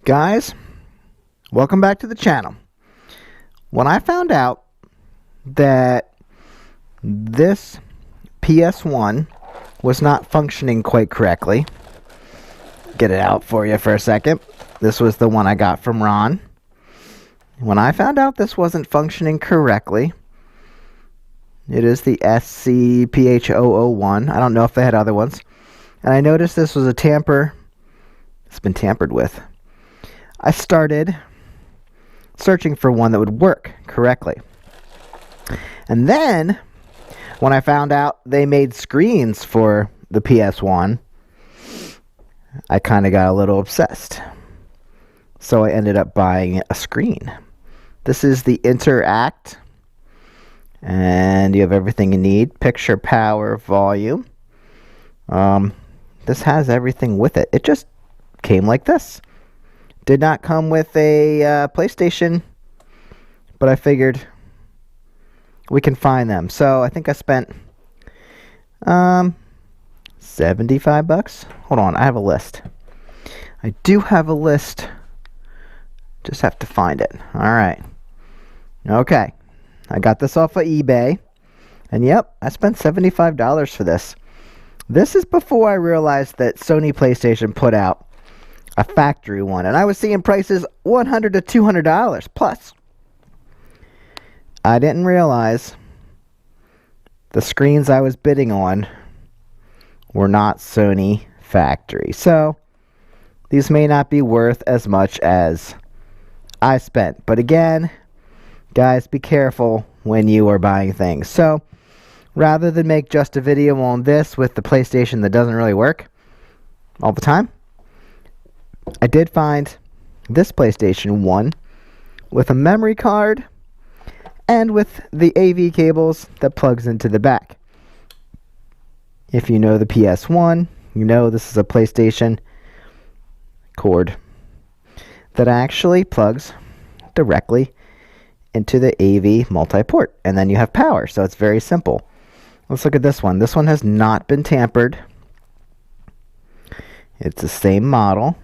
Guys, welcome back to the channel. When I found out that this PS1 was not functioning quite correctly, get it out for you for a second. This was the one I got from Ron. When I found out this wasn't functioning correctly, it is the SCPH001. I don't know if they had other ones. And I noticed this was a tamper. It's been tampered with. I started searching for one that would work correctly. And then, when I found out they made screens for the PS1, I kind of got a little obsessed. So I ended up buying a screen. This is the Interact. And you have everything you need. Picture, power, volume. This has everything with it. It just came like this. Did not come with a PlayStation, but I figured we can find them. So I think I spent $75. Hold on, I have a list. I do have a list. Just have to find it. All right. Okay. I got this off of eBay. And yep, I spent $75 for this. This is before I realized that Sony PlayStation put out a factory one, and I was seeing prices $100 to $200 plus. I didn't realize the screens I was bidding on were not Sony factory. So these may not be worth as much as I spent. But again, guys, be careful when you are buying things. So rather than make just a video on this with the PlayStation that doesn't really work all the time, I did find this PlayStation 1 with a memory card and with the AV cables that plugs into the back. If you know the PS1, you know this is a PlayStation cord that actually plugs directly into the AV multi-port, and then you have power, so it's very simple. Let's look at this one. This one has not been tampered. It's the same model.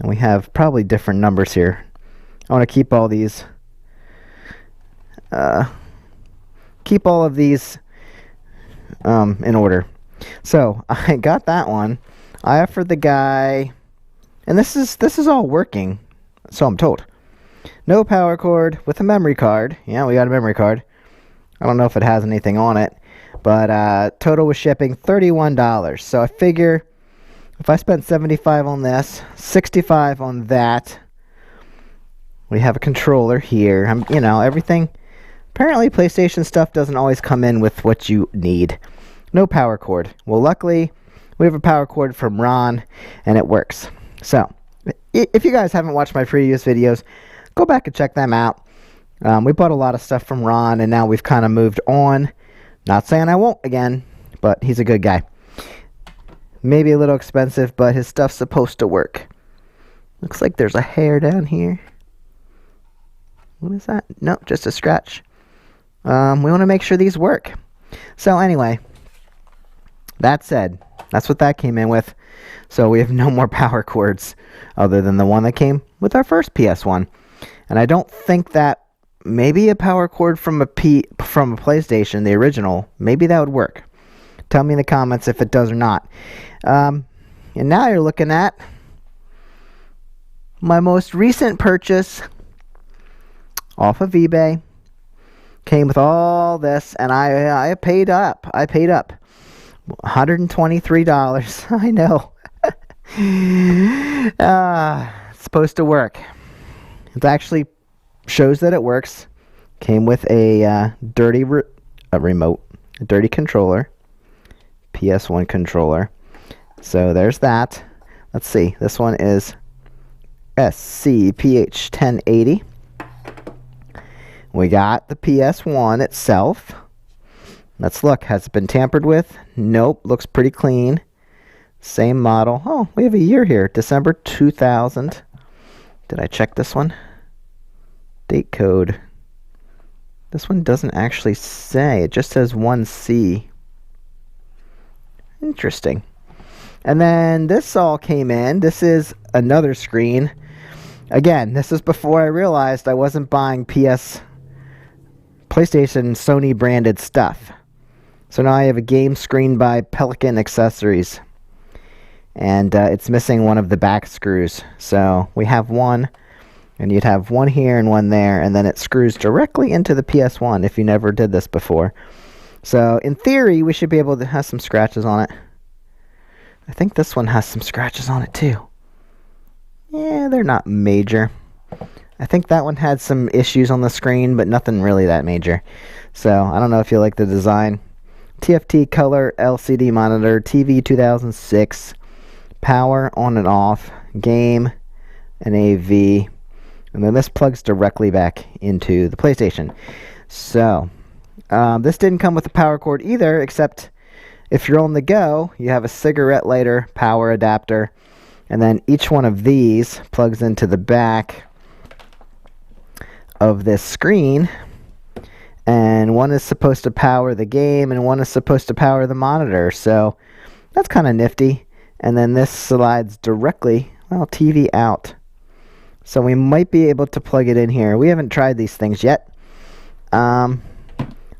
And we have probably different numbers here. I want to keep all these, keep all of these in order. So I got that one. I offered the guy, and this is all working, so I'm told. No power cord with a memory card. Yeah, we got a memory card. I don't know if it has anything on it, but total was shipping $31. So I figure if I spent $75 on this, $65 on that, we have a controller here. You know, everything. Apparently, PlayStation stuff doesn't always come in with what you need. No power cord. Well, luckily, we have a power cord from Ron, and it works. So, if you guys haven't watched my previous videos, go back and check them out. We bought a lot of stuff from Ron, and now we've kind of moved on. Not saying I won't again, but he's a good guy. Maybe a little expensive, but his stuff's supposed to work. Looks like there's a hair down here. What is that? No, just a scratch. We want to make sure these work. So anyway, that said, that's what that came in with. So we have no more power cords other than the one that came with our first PS1. And I don't think that maybe a power cord from a PlayStation, the original, maybe that would work. Tell me in the comments if it does or not. And now you're looking at my most recent purchase off of eBay. Came with all this, and I paid up. I paid up $123. I know. It's supposed to work. It actually shows that it works. Came with a dirty remote, a dirty controller. PS1 controller. So there's that. Let's see. This one is SCPH1080. We got the PS1 itself. Let's look. Has it been tampered with? Nope. Looks pretty clean. Same model. Oh, we have a year here. December 2000. Did I check this one? Date code. This one doesn't actually say. It just says 1C. Interesting. And then this all came in. This is another screen. Again, this is before I realized I wasn't buying PlayStation Sony branded stuff. So now I have a game screen by Pelican Accessories. And it's missing one of the back screws. So we have one, and you'd have one here and one there, and then it screws directly into the PS1 if you never did this before. So in theory, we should be able to have some scratches on it. I think this one has some scratches on it too. Yeah, they're not major. I think that one had some issues on the screen, but nothing really that major. So I don't know if you like the design. TFT color LCD monitor, TV 2006, power on and off, game, and AV, and then this plugs directly back into the PlayStation. So this didn't come with a power cord either, except if you're on the go, you have a cigarette lighter power adapter, and then each one of these plugs into the back of this screen, and one is supposed to power the game and one is supposed to power the monitor. So that's kind of nifty. And then this slides directly, well, TV out. So we might be able to plug it in here. We haven't tried these things yet.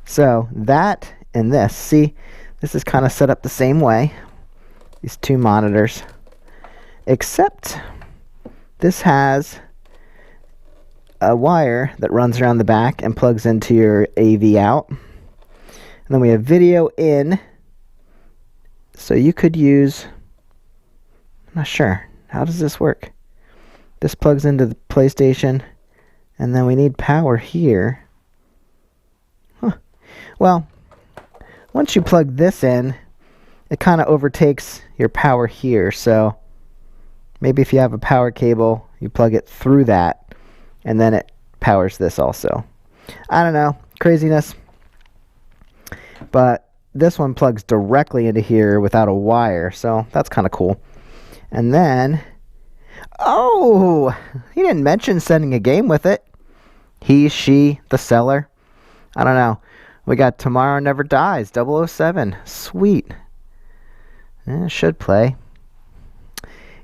So that and this, see, this is kind of set up the same way, these two monitors, except this has a wire that runs around the back and plugs into your AV out. And then we have video in, so you could use, I'm not sure, how does this work? This plugs into the PlayStation, and then we need power here. Well, once you plug this in, it kind of overtakes your power here, so maybe if you have a power cable, you plug it through that, and then it powers this also. I don't know, craziness. But this one plugs directly into here without a wire, so that's kind of cool. And then, oh, he didn't mention sending a game with it. He, she, the seller. I don't know. We got Tomorrow Never Dies, 007. Sweet. Should play.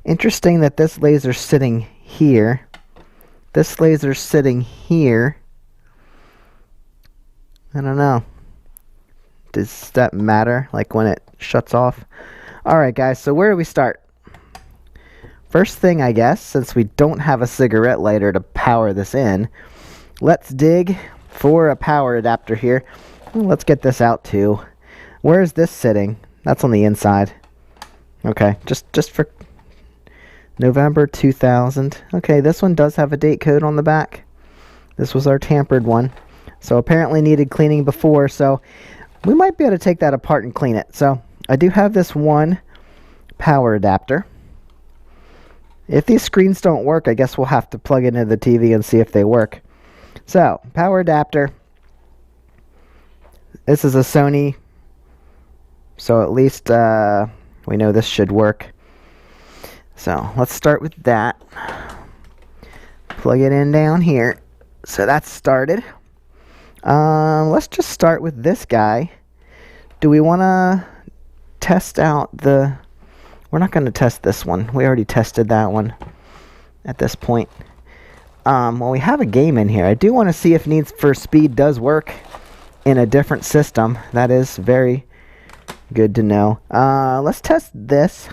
Interesting that this laser's sitting here. This laser's sitting here. I don't know. Does that matter? Like when it shuts off? Alright guys, so where do we start? First thing, I guess, since we don't have a cigarette lighter to power this in, let's dig for a power adapter here. Let's get this out too. Where is this sitting? That's on the inside. Okay, just for November 2000. Okay, this one does have a date code on the back. This was our tampered one. So apparently needed cleaning before, so we might be able to take that apart and clean it. So I do have this one power adapter. If these screens don't work, I guess we'll have to plug it into the TV and see if they work. So, power adapter. This is a Sony, so at least we know this should work. So let's start with that. Plug it in down here. So that's started. Let's just start with this guy. Do we want to test out the... We're not going to test this one. We already tested that one at this point. Well, we have a game in here. I do want to see if Need for Speed does work in a different system. That is very good to know. Let's test this.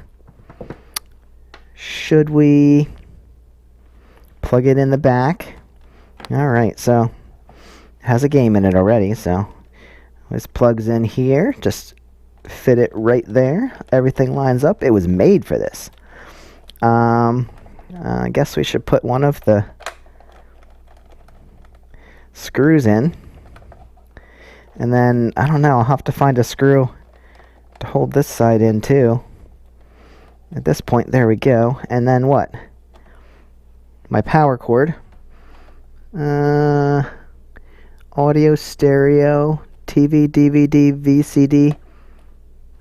Should we plug it in the back? Alright, so it has a game in it already, so this plugs in here. Just fit it right there. Everything lines up. It was made for this. I guess we should put one of the screws in. And then, I don't know, I'll have to find a screw to hold this side in too. At this point, there we go. And then what? My power cord. Audio, stereo, TV, DVD, VCD.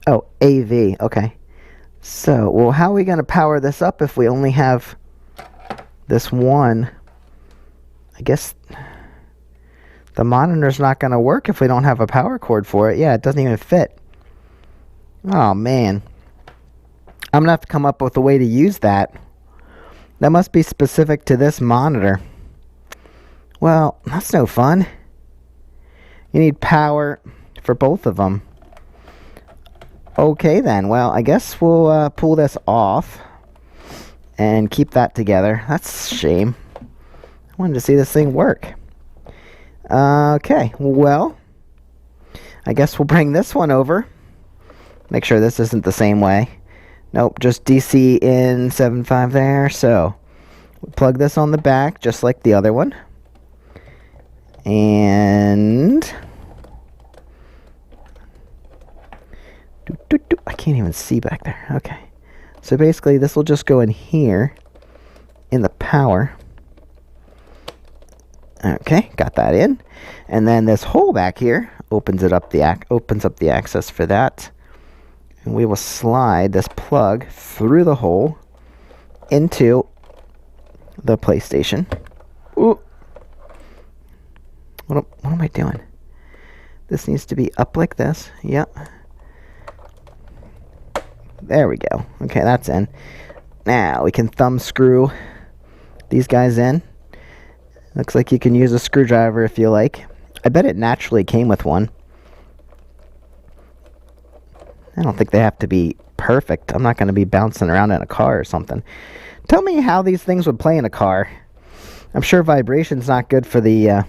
Oh, AV, okay. So, well, how are we going to power this up if we only have this one? I guess the monitor's not going to work if we don't have a power cord for it. Yeah, it doesn't even fit. Oh, man. I'm gonna have to come up with a way to use that. That must be specific to this monitor. Well, that's no fun. You need power for both of them. Okay then, well, I guess we'll pull this off and keep that together. That's a shame. I wanted to see this thing work. Okay, well, I guess we'll bring this one over. Make sure this isn't the same way. Nope, just DC in 7.5 there. So, we'll plug this on the back just like the other one. And I can't even see back there. Okay. So basically this will just go in here in the power. Okay, got that in. And then this hole back here opens up the access for that. And we will slide this plug through the hole into the PlayStation. Ooh. What am I doing? This needs to be up like this. Yep. There we go. Okay, that's in. Now we can thumb screw these guys in. Looks like you can use a screwdriver if you like. I bet it naturally came with one. I don't think they have to be perfect. I'm not going to be bouncing around in a car or something. Tell me how these things would play in a car. I'm sure vibration's not good for the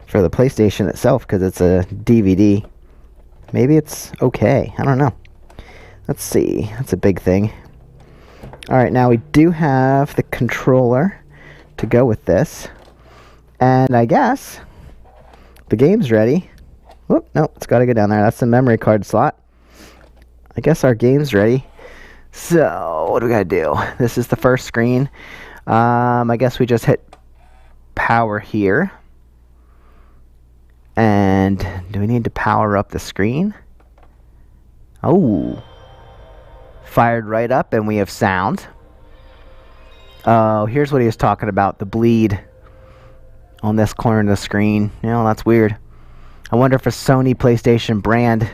PlayStation itself because it's a DVD. Maybe it's okay. I don't know. Let's see. That's a big thing. Alright, now we do have the controller to go with this. And I guess the game's ready. Whoop, no, it's got to go down there. That's the memory card slot. I guess our game's ready. So, what do we got to do? This is the first screen. I guess we just hit power here. And do we need to power up the screen? Oh. Fired right up and we have sound. Oh, here's what he was talking about. The bleed on this corner of the screen. You know, that's weird. I wonder if a Sony PlayStation brand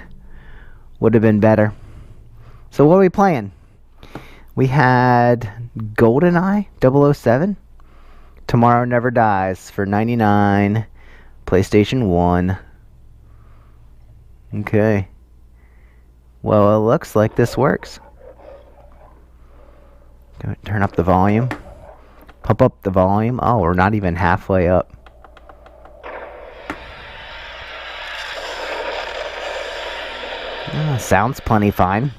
would have been better. So what are we playing? We had GoldenEye 007. Tomorrow Never Dies for $99. PlayStation 1. Okay. Well, it looks like this works. Turn up the volume. Pump up the volume. Oh, we're not even halfway up. Sounds plenty fine.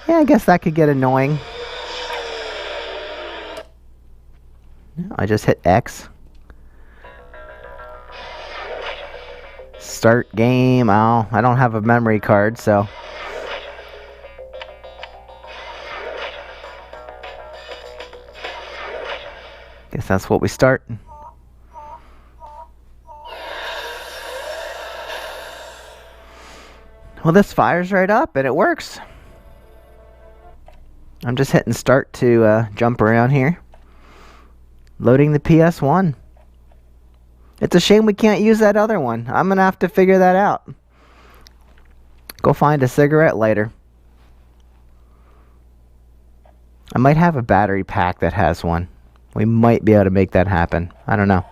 Yeah, I guess that could get annoying. I just hit X. Start game. Oh, I don't have a memory card, so. Guess that's what we start. Well, this fires right up and it works. I'm just hitting start to jump around here. Loading the PS1. It's a shame we can't use that other one. I'm going to have to figure that out. Go find a cigarette lighter. I might have a battery pack that has one. We might be able to make that happen. I don't know.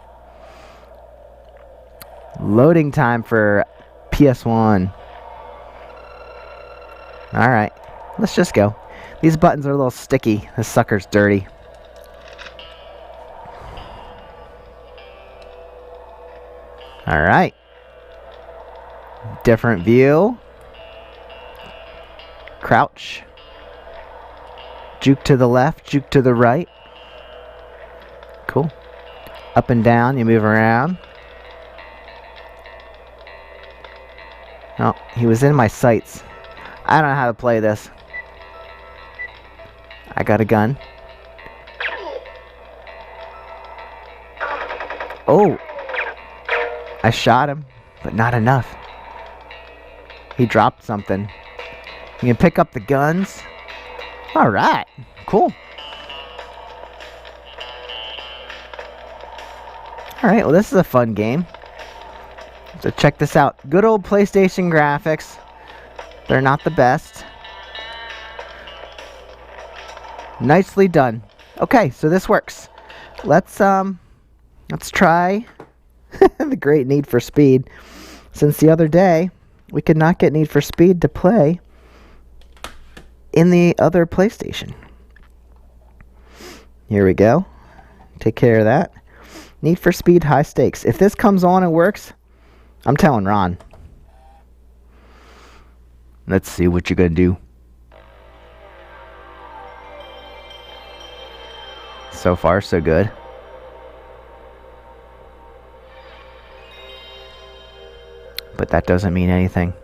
Loading time for PS1. Alright. Let's just go. These buttons are a little sticky. This sucker's dirty. Alright. Different view. Crouch. Juke to the left, juke to the right. Cool. Up and down, you move around. Oh, he was in my sights. I don't know how to play this. I got a gun. Oh! I shot him, but not enough. He dropped something. You can pick up the guns. Alright, cool. Alright, well this is a fun game. So check this out. Good old PlayStation graphics. They're not the best. Nicely done. Okay, so this works. Let's try the great Need for Speed. Since the other day, we could not get Need for Speed to play in the other PlayStation. Here we go. Take care of that. Need for Speed High Stakes. If this comes on and works, I'm telling Ron. Let's see what you're gonna do. So far, so good. But that doesn't mean anything.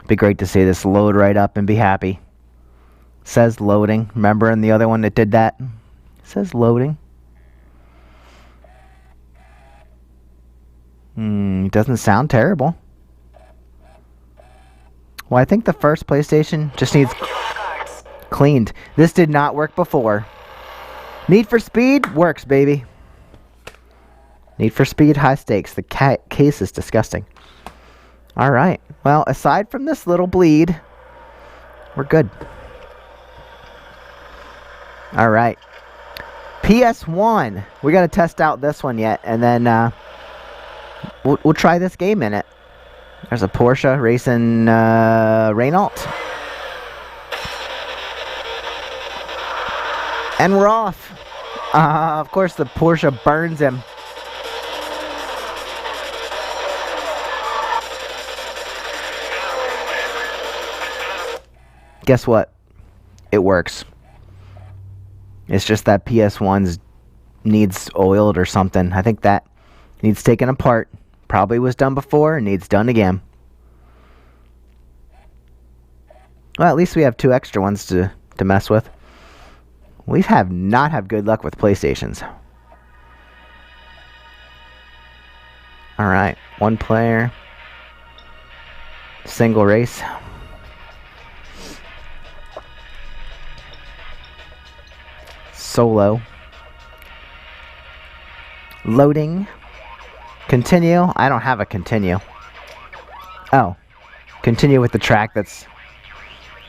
Be great to see this load right up and be happy. Says loading. Remember in the other one that did that? It says loading. Doesn't sound terrible. Well, I think the first PlayStation just needs cleaned. This did not work before. Need for Speed works, baby. Need for Speed High Stakes. The case is disgusting. Alright. Well, aside from this little bleed, we're good. Alright. PS1. We got to test out this one yet, and then we'll try this game in it. There's a Porsche racing Renault. And we're off. Of course, the Porsche burns him. Guess what? It works. It's just that PS1's needs oiled or something. I think that needs taken apart. Probably was done before and needs done again. Well, at least we have 2 extra ones to mess with. We have not had good luck with PlayStations. Alright, 1 player. Single race. Solo. Loading. Continue. I don't have a continue. Oh. Continue with the track that's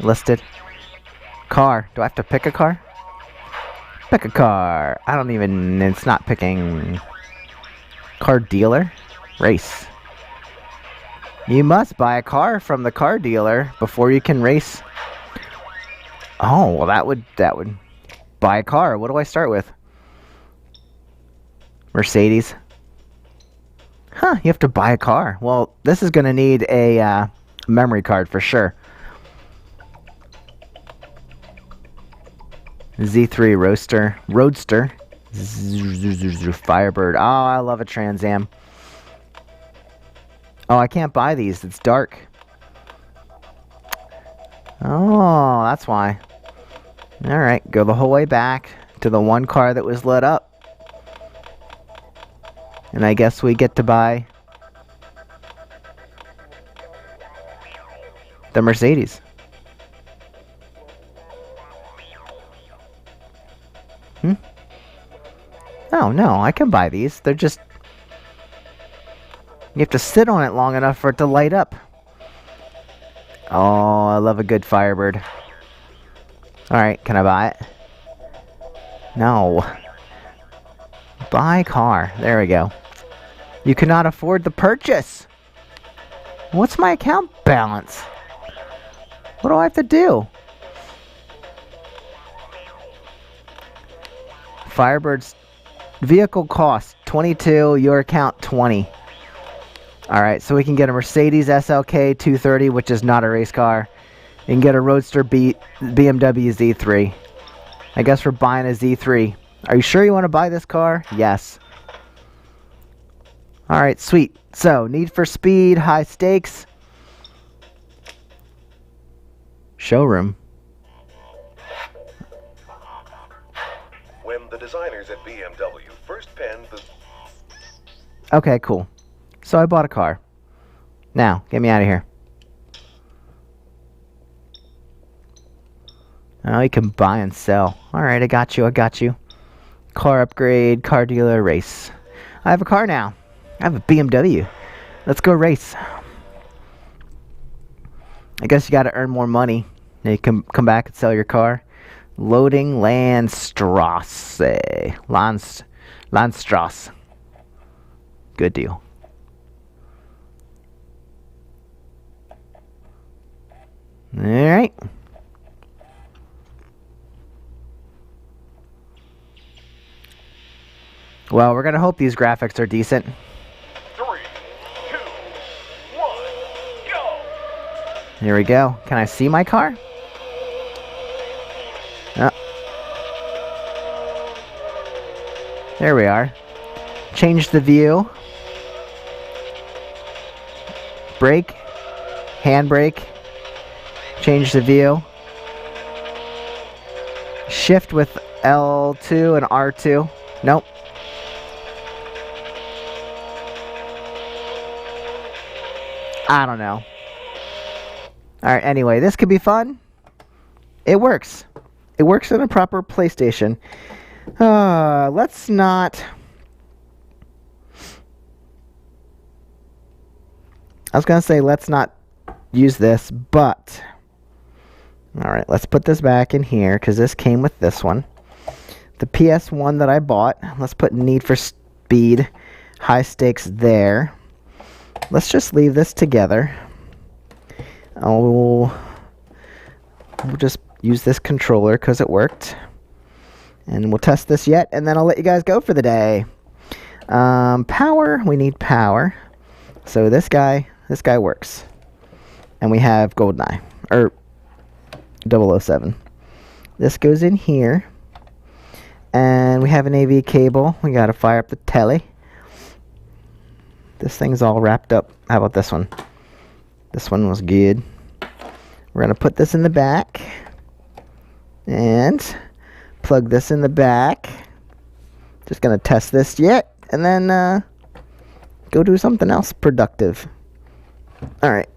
listed. Car. Do I have to pick a car? Pick a car. I don't even... It's not picking... Car dealer? Race. You must buy a car from the car dealer before you can race. Oh, well that would... Buy a car. What do I start with? Mercedes. Huh, you have to buy a car. Well, this is going to need a memory card for sure. Z3 Roadster. Firebird. Oh, I love a Trans Am. Oh, I can't buy these. It's dark. Oh, that's why. Alright, go the whole way back to the one car that was lit up. And I guess we get to buy the Mercedes. Oh, no, I can buy these. They're just... You have to sit on it long enough for it to light up. Oh, I love a good Firebird. Alright, can I buy it? No. Buy car. There we go. You cannot afford the purchase. What's my account balance? What do I have to do? Firebird's vehicle cost 22, your account 20. Alright, so we can get a Mercedes SLK 230, which is not a race car. You can get a Roadster BMW Z3. I guess we're buying a Z3. Are you sure you want to buy this car? Yes. Alright, sweet. So, Need for Speed, High Stakes. Showroom. When the designers at BMW first penned the... Okay, cool. So I bought a car. Now, get me out of here. Oh, you can buy and sell. Alright, I got you. Car upgrade, car dealer, race. I have a car now. I have a BMW. Let's go race. I guess you got to earn more money. Then you can come back and sell your car. Loading Landstrasse. Landstrasse. Good deal. Alright. Well, we're going to hope these graphics are decent. 3, 2, 1, go! Here we go. Can I see my car? Oh. There we are. Change the view. Brake. Handbrake. Change the view. Shift with L2 and R2. Nope. I don't know. Alright, anyway, this could be fun. It works. It works in a proper PlayStation. Let's not... I was going to say let's not use this, but... Alright, let's put this back in here, because this came with this one. The PS1 that I bought. Let's put Need for Speed High Stakes there. Let's just leave this together. We'll just use this controller because it worked. And we'll test this yet, and then I'll let you guys go for the day. Power, we need power. So this guy works. And we have GoldenEye, or 007. This goes in here. And we have an AV cable. We gotta fire up the telly. This thing's all wrapped up. How about this one? This one was good. We're going to put this in the back. And plug this in the back. Just going to test this yet. And then go do something else productive. Alright.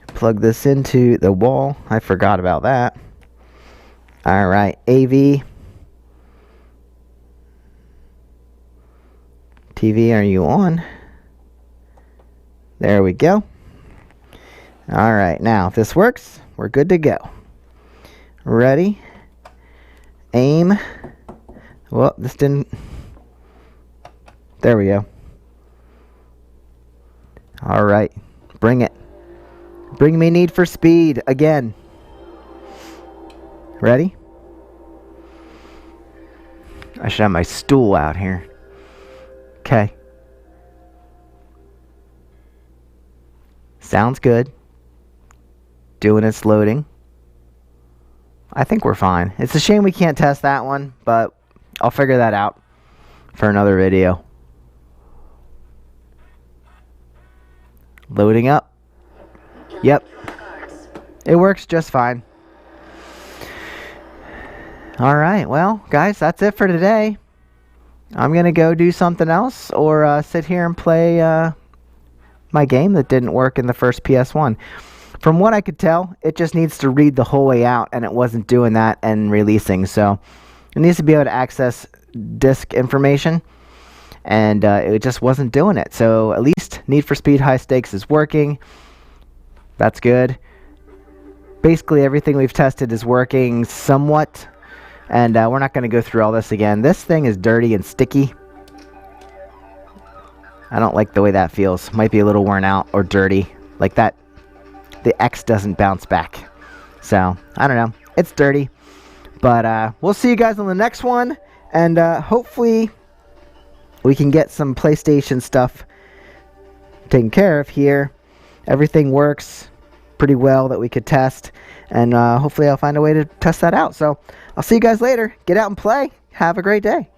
Plug this into the wall. I forgot about that. Alright. AV. TV, are you on? There we go. Alright, now if this works, we're good to go. Ready? Aim. Well, this didn't... There we go. Alright, bring it. Bring me Need for Speed again. Ready? I should have my stool out here. Okay. Sounds good. Doing its loading. I think we're fine. It's a shame we can't test that one, but I'll figure that out for another video. Loading up. Yep. It works just fine. Alright, well, guys, that's it for today. I'm going to go do something else or sit here and play my game that didn't work in the first PS1. From what I could tell, it just needs to read the whole way out, and it wasn't doing that and releasing. So it needs to be able to access disk information, and it just wasn't doing it. So at least Need for Speed High Stakes is working. That's good. Basically everything we've tested is working somewhat. And we're not going to go through all this again. This thing is dirty and sticky. I don't like the way that feels. Might be a little worn out or dirty. Like that. The X doesn't bounce back. So, I don't know. It's dirty. But we'll see you guys on the next one. And hopefully we can get some PlayStation stuff taken care of here. Everything works pretty well that we could test. And hopefully I'll find a way to test that out. So, I'll see you guys later. Get out and play. Have a great day.